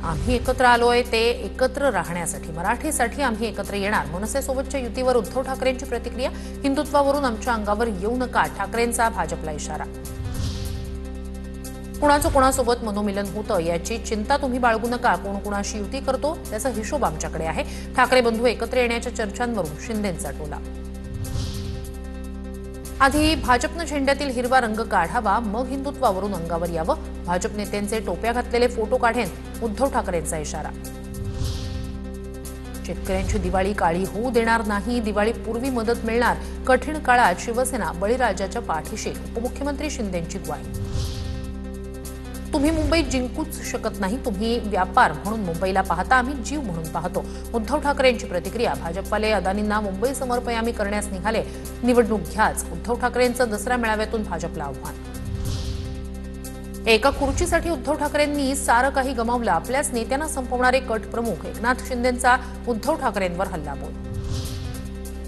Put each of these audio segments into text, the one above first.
आम्ही एकत्र आलोय ते एकत्र राहण्यासाठी, मराठीसाठी आम्ही एकत्र येणार. मनसेसोबतच्या युतीवर उद्धव ठाकरेंची प्रतिक्रिया. हिंदुत्वावरून आमच्या अंगावर येऊ नका, ठाकरेंचा भाजपला इशारा. कुणाचं कोणासोबत मनोमिलन होतं याची चिंता तुम्ही बाळगू नका. कोण कुणाशी युती करतो त्याचा हिशोब आमच्याकडे आहे. ठाकरे बंधू एकत्र येण्याच्या चर्चांवरून शिंदेंचा टोला. आधी भाजपनं झेंड्यातील हिरवा रंग काढावा, मग हिंदुत्वावरून अंगावर यावं. भाजप नेत्यांचे टोप्या घातलेले फोटो काढेन, उद्धव ठाकरेंचा इशारा. शेतकऱ्यांची दिवाळी काळी होऊ देणार नाही, दिवाळीपूर्वी मदत मिळणार. कठीण काळात शिवसेना बळीराजाच्या पाठीशी, उपमुख्यमंत्री शिंदेंची ग्वाही. तुम्ही मुंबईत जिंकूच शकत नाही, तुम्ही व्यापार म्हणून मुंबईला पाहता, आम्ही जीव म्हणून पाहतो. उद्धव ठाकरेंची प्रतिक्रिया. भाजपवाले अदानींना मुंबई समर्पयामी करण्यास निघाले, निवडणूक घ्याच. उद्धव ठाकरेंचं दसरा मेळाव्यातून भाजपला आव्हान. एका खुर्चीसाठी उद्धव ठाकरेंनी सारं काही गमावलं, आपल्याच नेत्यांना संपवणारे कट प्रमुख. एकनाथ शिंदेंचा उद्धव ठाकरेंवर हल्लाबोल.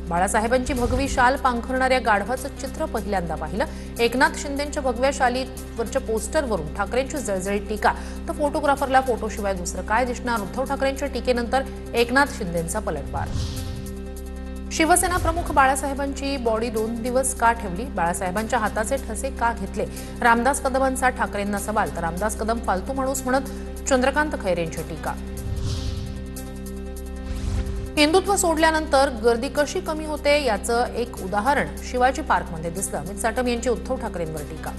बाळासाहेबांची भगवी शाल पांघरणाऱ्या गाढवाचं चित्र पहिल्यांदा पाहिलं. एकनाथ शिंदेंच्या भगव्या शालीवरच्या पोस्टरवरून ठाकरेंची जळजळीत टीका. तर फोटोग्राफरला फोटोशिवाय दुसरं काय दिसणार. उद्धव ठाकरेंच्या टीकेनंतर एकनाथ शिंदेंचा पलटवार. शिवसेना प्रमुख बाळासाहेबांची बॉडी 2 दिवस का ठेवली, बाळासाहेबांच्या हाताचे ठसे का घेतले. रामदास कदमांचा ठाकरेंना सवाल. तर रामदास कदम फालतू माणूस म्हणत चंद्रकांत खैरेंची टीका. हिंदुत्व सोडल्यानंतर गर्दी कशी कमी होते याचं एक उदाहरण शिवाजी पार्कमध्ये दिसलं. अमित साटम यांची उद्धव ठाकरेंवर टीका.